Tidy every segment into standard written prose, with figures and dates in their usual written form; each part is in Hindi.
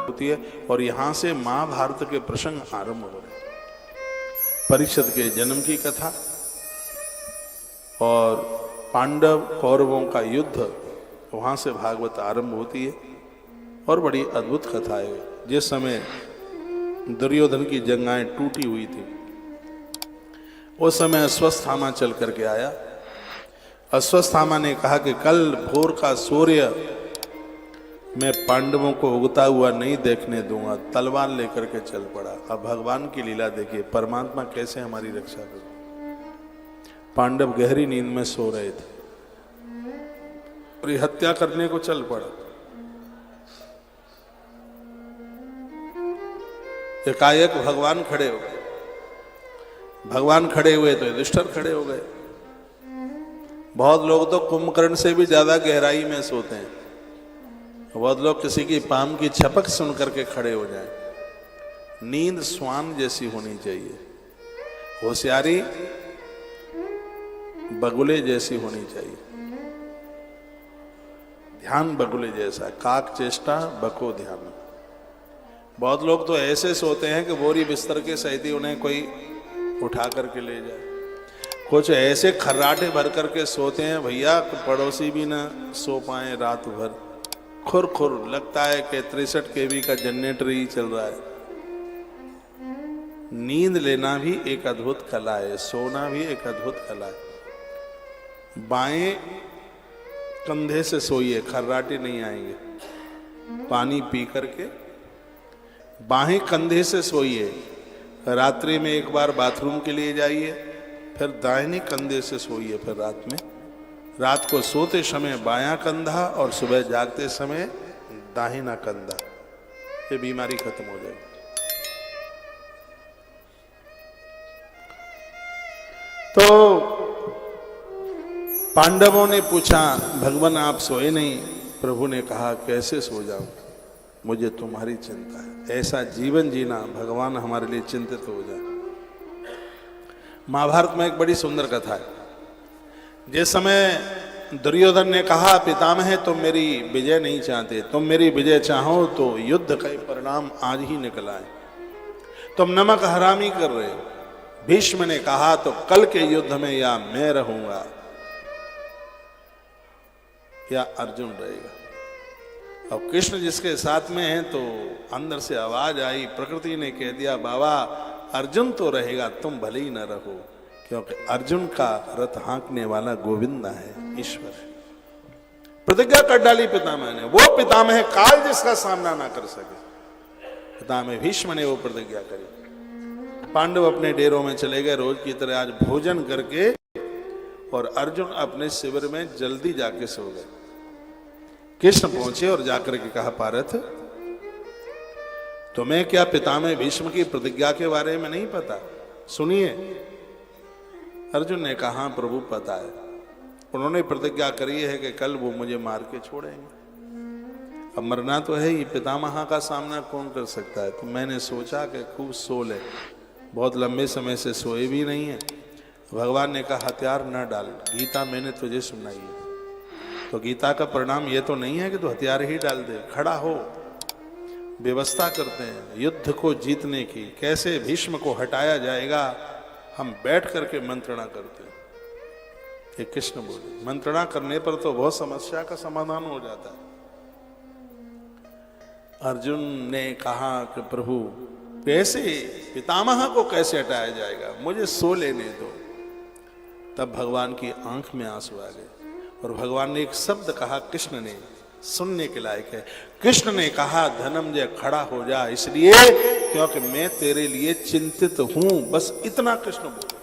होती है। और यहाँ से महाभारत के प्रसंग आरंभ हो रहे हैं। परीक्षित के जन्म की कथा और पांडव कौरवों का युद्ध, वहाँ से भागवत आरंभ होती है। और बड़ी अद्भुत कथा है। जिस समय दुर्योधन की जंगाएं टूटी हुई थी, उस समय अश्वत्थामा चल करके आया। अश्वत्थामा ने कहा कि कल भोर का सूर्य मैं पांडवों को उगता हुआ नहीं देखने दूंगा, तलवार लेकर के चल पड़ा। अब भगवान की लीला देखिए, परमात्मा कैसे हमारी रक्षा करे। पांडव गहरी नींद में सो रहे थे और ये हत्या करने को चल पड़ा। एकाएक भगवान खड़े हो गए। भगवान खड़े हुए तो युधिष्ठिर खड़े हो गए। बहुत लोग तो कुंभकर्ण से भी ज्यादा गहराई में सोते हैं। बहुत लोग किसी की पाम की छपक सुन करके खड़े हो जाएं। नींद स्वान जैसी होनी चाहिए, होशियारी बगुले जैसी होनी चाहिए। ध्यान बगुले जैसा, काक चेष्टा बको ध्यान। बहुत लोग तो ऐसे सोते हैं कि बोरी बिस्तर के सहित ही उन्हें कोई उठा करके ले जाए। कुछ ऐसे खर्राटे भर करके सोते हैं भैया, पड़ोसी भी ना सो पाए रात भर। खुर खुर लगता है कि 63 kV का जनरेटर ही चल रहा है। नींद लेना भी एक अद्भुत कला है, सोना भी एक अद्भुत कला है। बाएं कंधे से सोइए, खर्राटे नहीं आएंगे। पानी पी करके बाएं कंधे से सोइए। रात्रि में एक बार बाथरूम के लिए जाइए, फिर दाहिने कंधे से सोइए। फिर रात को सोते समय बायां कंधा और सुबह जागते समय दाहिना कंधा। ये बीमारी खत्म हो जाएगी। तो पांडवों ने पूछा, भगवान आप सोए नहीं? प्रभु ने कहा कैसे सो जाऊं, मुझे तुम्हारी चिंता है। ऐसा जीवन जीना भगवान हमारे लिए चिंतित हो जाए। महाभारत में एक बड़ी सुंदर कथा है। जिस समय दुर्योधन ने कहा पितामह तुम मेरी विजय नहीं चाहते, तुम मेरी विजय चाहो तो युद्ध का परिणाम आज ही निकल आए, तुम नमक हरामी कर रहे हो। भीष्म ने कहा तो कल के युद्ध में या मैं रहूंगा या अर्जुन रहेगा। अब कृष्ण जिसके साथ में है तो अंदर से आवाज आई, प्रकृति ने कह दिया बाबा अर्जुन तो रहेगा, तुम भले ही न रहो, क्योंकि अर्जुन का रथ हाँकने वाला गोविंदा है, ईश्वर है। प्रतिज्ञा कर डाली पितामह ने, वो पितामह काल जिसका सामना ना कर सके। पितामह भीष्म ने वो प्रतिज्ञा करी। पांडव अपने डेरों में चले गए रोज की तरह आज भोजन करके, और अर्जुन अपने शिविर में जल्दी जाके सो गए। कृष्ण पहुंचे और जाकर के कहा पार्थ तुम्हें क्या पितामह भीष्म की प्रतिज्ञा के बारे में नहीं पता? सुनिए। अर्जुन ने कहा प्रभु पता है, उन्होंने प्रतिज्ञा करी है कि कल वो मुझे मार के छोड़ेंगे। अब मरना तो है ही, पितामह का सामना कौन कर सकता है? तो मैंने सोचा कि खूब सो ले, बहुत लंबे समय से सोए भी नहीं है। भगवान ने कहा हथियार न डाल, गीता मैंने तुझे सुनाई है। तो गीता का परिणाम ये तो नहीं है कि तू हथियार ही डाल दे, खड़ा हो। व्यवस्था करते हैं युद्ध को जीतने की, कैसे भीष्म को हटाया जाएगा, हम बैठ करके मंत्रणा करते हैं। ये कृष्ण बोले, मंत्रणा करने पर तो बहुत समस्या का समाधान हो जाता है। अर्जुन ने कहा कि प्रभु कैसे, पितामह को कैसे हटाया जाएगा, मुझे सो लेने दो। तब भगवान की आंख में आंसू आ गए और भगवान ने एक शब्द कहा, कृष्ण ने, सुनने के लायक है। कृष्ण ने कहा धनंजय खड़ा हो जा, इसलिए क्योंकि मैं तेरे लिए चिंतित हूं। बस इतना कृष्ण बोले।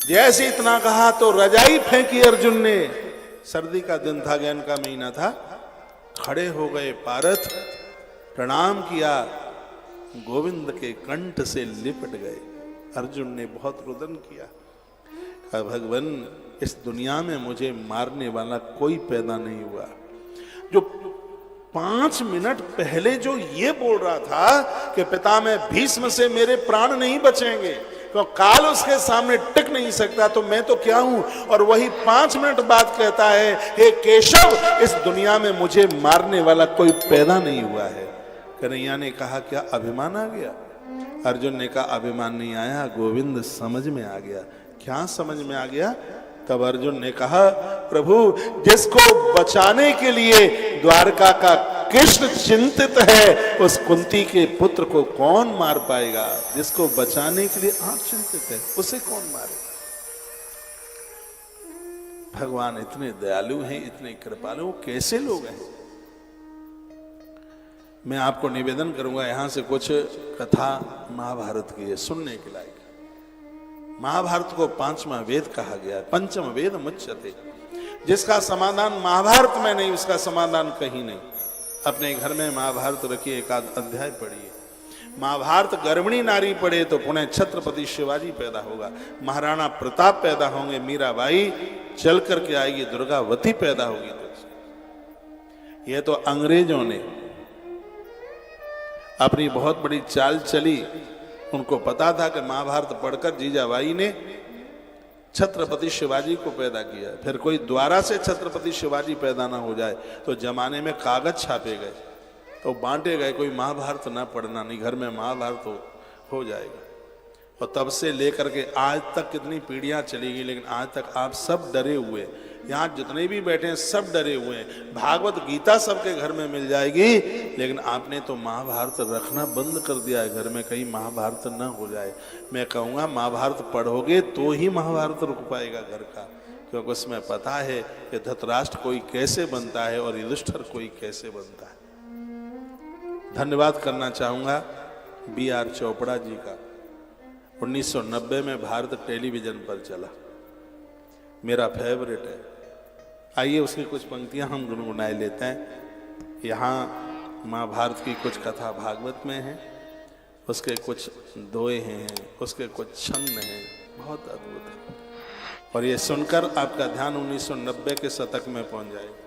जैसे इतना कहा तो रजाई फेंकी अर्जुन ने। सर्दी का दिन था, ज्ञान का महीना था। खड़े हो गए पारथ, प्रणाम किया, गोविंद के कंठ से लिपट गए। अर्जुन ने बहुत रुदन किया, कहा भगवान इस दुनिया में मुझे मारने वाला कोई पैदा नहीं हुआ। जो 5 मिनट पहले जो ये बोल रहा था कि पितामह भीष्म से मेरे प्राण नहीं बचेंगे, तो काल उसके सामने टिक नहीं सकता, तो मैं तो क्या हूं। और वही 5 मिनट बाद कहता है हे केशव इस दुनिया में मुझे मारने वाला कोई पैदा नहीं हुआ है। कन्हैया ने कहा क्या अभिमान आ गया? अर्जुन ने कहा अभिमान नहीं आया, गोविंद समझ में आ गया। क्या समझ में आ गया? तब अर्जुन ने कहा प्रभु, जिसको बचाने के लिए द्वारका का कृष्ण चिंतित है, उस कुंती के पुत्र को कौन मार पाएगा? जिसको बचाने के लिए आप चिंतित है, उसे कौन मारेगा? भगवान इतने दयालु हैं, इतने कृपालु, वो कैसे लोग हैं? मैं आपको निवेदन करूंगा, यहां से कुछ कथा महाभारत की है, सुनने के लायक। महाभारत को पांचवा वेद कहा गया है, पंचम वेद मुच्यते। जिसका समाधान महाभारत में नहीं, उसका समाधान कहीं नहीं। अपने घर में महाभारत रखिए, एक आध अध्याय पढ़िए। महाभारत गर्भिणी नारी पढ़े तो पुणे छत्रपति शिवाजी पैदा होगा, महाराणा प्रताप पैदा होंगे, मीराबाई चल करके आएगी, दुर्गावती पैदा होगी। तो ये तो अंग्रेजों ने अपनी बहुत बड़ी चाल चली। उनको पता था कि महाभारत पढ़कर जीजाबाई ने छत्रपति शिवाजी को पैदा किया। फिर कोई द्वारा से छत्रपति शिवाजी पैदा ना हो जाए, तो जमाने में कागज छापे गए, तो बांटे गए, कोई महाभारत ना पढ़ना, नहीं घर में महाभारत हो जाएगा। और तब से लेकर के आज तक कितनी पीढ़ियां चली गई, लेकिन आज तक आप सब डरे हुए, यहाँ जितने भी बैठे हैं सब डरे हुए हैं। भागवत गीता सबके घर में मिल जाएगी, लेकिन आपने तो महाभारत रखना बंद कर दिया है घर में, कहीं महाभारत न हो जाए। मैं कहूँगा महाभारत पढ़ोगे तो ही महाभारत रुक पाएगा घर का, क्योंकि उसमें पता है कि धृतराष्ट्र कोई कैसे बनता है और युधिष्ठिर कोई कैसे बनता है। धन्यवाद करना चाहूँगा B.R. चोपड़ा जी का। 1990 में भारत टेलीविजन पर चला, मेरा फेवरेट है। आइए उसकी कुछ पंक्तियां हम गुनगुनाए लेते हैं। यहाँ महाभारत की कुछ कथा भागवत में है, उसके कुछ दोहे हैं, उसके कुछ छंद हैं, बहुत अद्भुत है। और ये सुनकर आपका ध्यान 1990 के शतक में पहुंच जाएगा।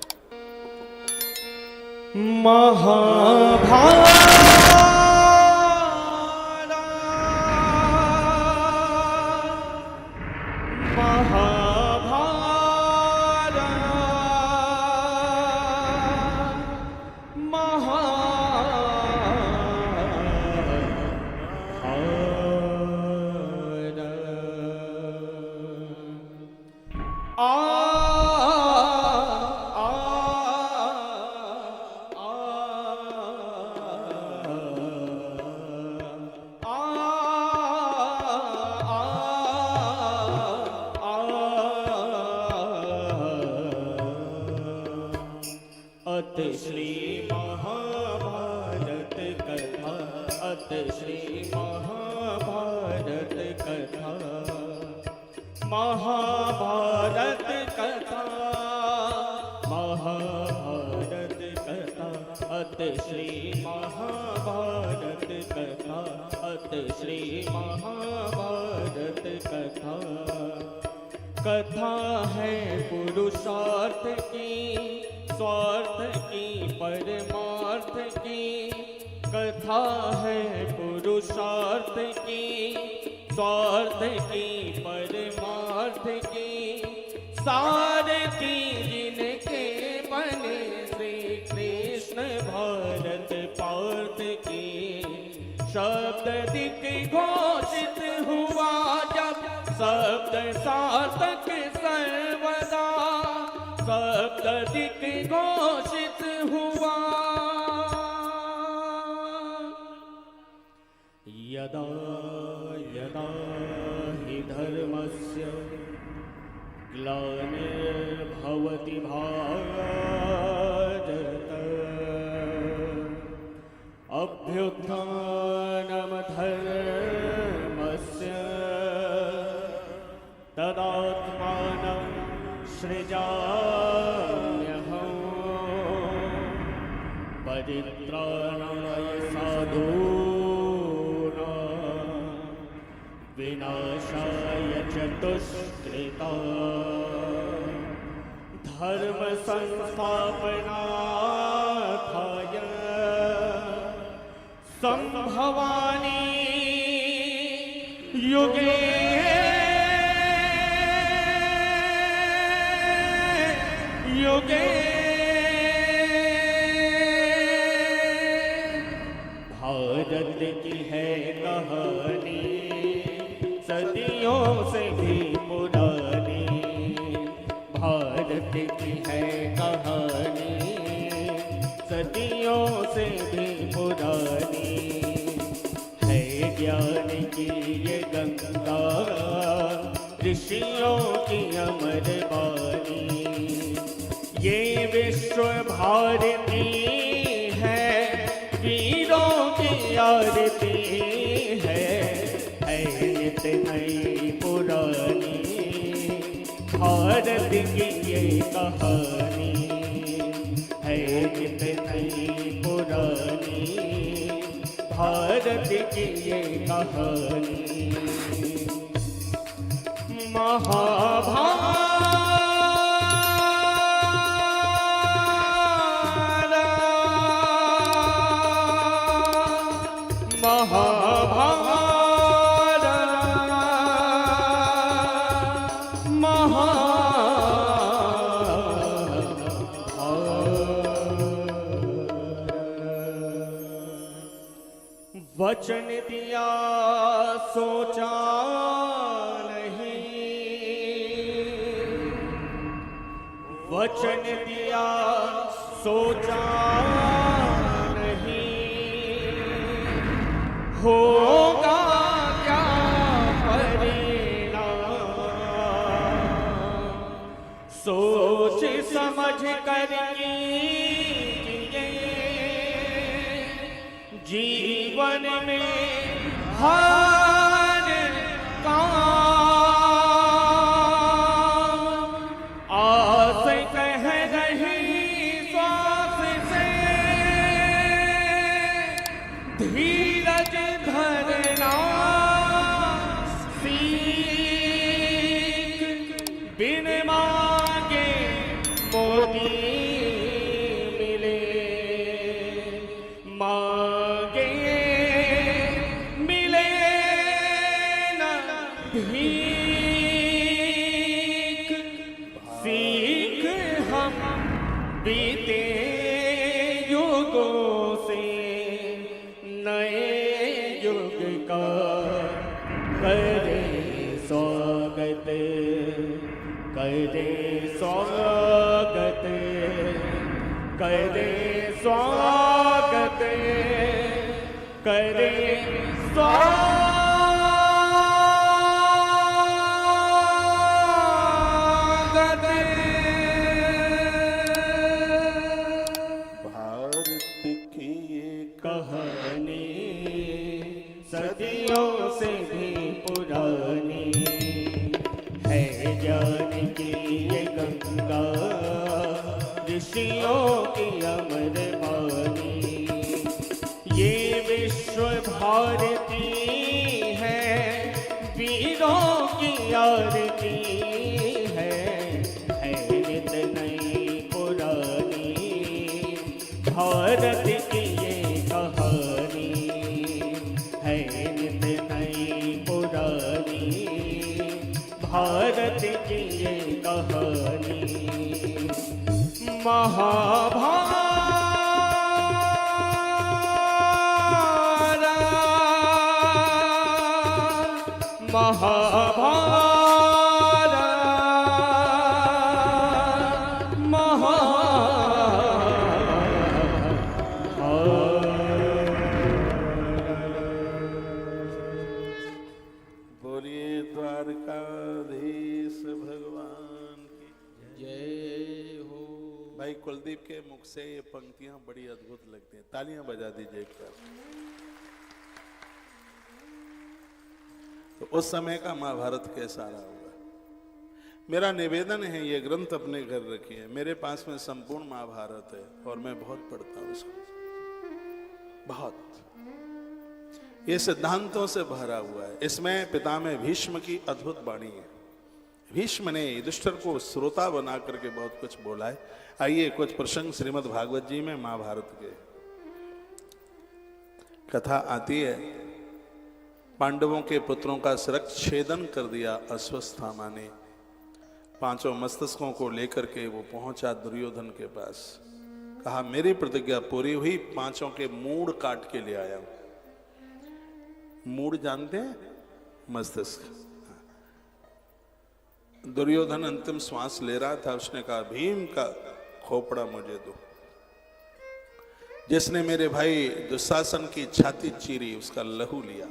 श्री महाभारत कथा, अत श्री महाभारत कथा, महाभारत कथा, महाभारत कथा, अत श्री महाभारत कथा, अत श्री महाभारत कथा। कथा है पुरुषार्थ की, स्वार्थ की, परमार्थ की। कथा है पुरुषार्थ की, स्वार्थ की, परमार्थ की। सारथी जिनके बने श्री कृष्ण भारत पार्थ की। शब्द दिक घोषित हुआ जब, शब्द सार्थक सर्वदा। शब्द दिक घोषित हुआ यदा यदा हि धर्मस्य ग्लानिर्भवति भारत, अभ्युत्थानं धर्मस्य तदात्मानं सृजाम्यहम्। परित्राणाय साधूनां विनाशाय च दुष्कृतां। धर्म संस्थापनार्थाय संभवामि युगे युगे। की है कहानी सदियों से भी पुरानी। भारत की है कहानी सदियों से भी पुरानी। है ज्ञान की ये गंगा ऋषियों की अमर वाणी। ये विश्व भारती है वीरों की आरती है नित नई पुरानी। भारत की ये कहानी है नित नई पुरानी। भारत की ये कहानी वचन दिया सोचा नहीं। वचन दिया सोचा नहीं। होगा क्या परिणाम सोच समझ कर कीजिए। जीवन में हर काम आस कह रही श्वास से धीरज धरना सीख। बिन मांगे मोती मिले मांगे मिले न भीख। सीख हम बीते युगों से नए युग का करे स्वागत। करे स्वागत करे स्वागत करे स्वागत। भारत की ये कहानी सदियों से भी पुरानी है। ज्ञान की ये गंगा ऋषियों की अमर वाणी। ये विश्व भारती है वीरों की आरती है नित नई पुरानी। भारत की ये कहानी है नित नई पुरानी। भारत की ये कहानी बोलिए द्वारकाधीश भगवान की जय हो। भाई कुलदीप के मुख से ये पंक्तियां बड़ी अद्भुत लगती हैं। तालियां बजा दीजिए एक बार। तो उस समय का महाभारत कैसा रहा होगा। मेरा निवेदन है ये ग्रंथ अपने घर रखिए। मेरे पास में संपूर्ण महाभारत है और मैं बहुत पढ़ता हूं उसको, बहुत। ये सिद्धांतों से भरा हुआ है। इसमें पितामह भीष्म की अद्भुत वाणी है। भीष्म ने युधिष्ठिर को श्रोता बना करके बहुत कुछ बोला है। आइए कुछ प्रसंग श्रीमद् भागवत जी में महाभारत के कथा आती है। पांडवों के पुत्रों का शिरच्छेदन कर दिया अश्वत्थामा ने। पांचों मस्तकों को लेकर के वो पहुंचा दुर्योधन के पास। कहा मेरी प्रतिज्ञा पूरी हुई, पांचों के मूड़ काट के ले आया हूं। मूड जानते हैं? मस्तिष्क। दुर्योधन अंतिम श्वास ले रहा था, उसने कहा भीम का खोपड़ा मुझे दो। जिसने मेरे भाई दुशासन की छाती चीरी उसका लहू लिया,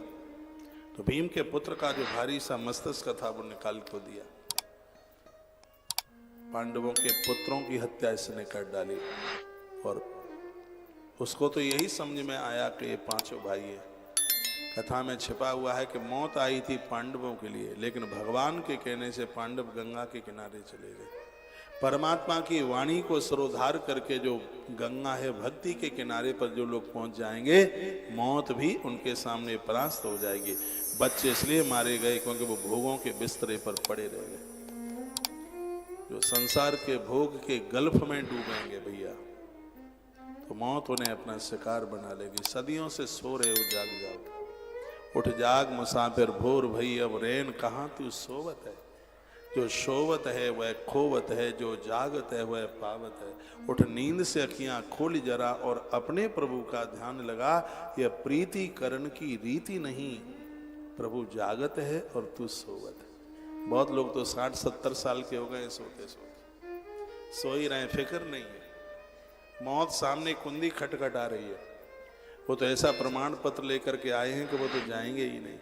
तो भीम के पुत्र का जो भारी सा मस्तिष्क था वो निकाल को दिया। पांडवों के पुत्रों की हत्या इसने कर डाली, और उसको तो यही समझ में आया कि ये पांचों भाई है। कथा में छिपा हुआ है कि मौत आई थी पांडवों के लिए, लेकिन भगवान के कहने से पांडव गंगा के किनारे चले गए। परमात्मा की वाणी को सरोधार करके जो गंगा है भक्ति के किनारे पर जो लोग पहुंच जाएंगे, मौत भी उनके सामने परास्त हो जाएगी। बच्चे इसलिए मारे गए क्योंकि वो भोगों के बिस्तरे पर पड़े रह गए। जो संसार के भोग के गल्फ में डूबेंगे भैया, तो मौत उन्हें अपना शिकार बना लेगी। सदियों से सो रहे हो, जाग जाओ। उठ जाग मुसाफिर भोर भई, अब रैन कहाँ तू सोवत है। जो सोवत है वह खोवत है, जो जागत है वह पावत है। उठ नींद से अखियां खोल जरा और अपने प्रभु का ध्यान लगा। यह प्रीति करण की रीति नहीं, प्रभु जागत है और तू सोवत है। बहुत लोग तो 60-70 साल के हो गए सोते सोते, सो ही रहे, फिक्र नहीं है। मौत सामने कुंडी खटखटा रही है, वो तो ऐसा प्रमाण पत्र लेकर के आए हैं कि वो तो जाएंगे ही नहीं।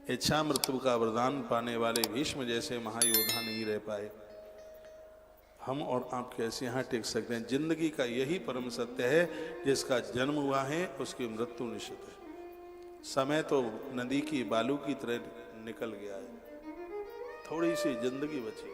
इच्छा मृत्यु का वरदान पाने वाले भीष्म जैसे महायोद्धा नहीं रह पाए। हम और आप कैसे यहाँ टिक सकते हैं? जिंदगी का यही परम सत्य है, जिसका जन्म हुआ है उसकी मृत्यु निश्चित है। समय तो नदी की बालू की तरह निकल गया है, थोड़ी सी जिंदगी बची।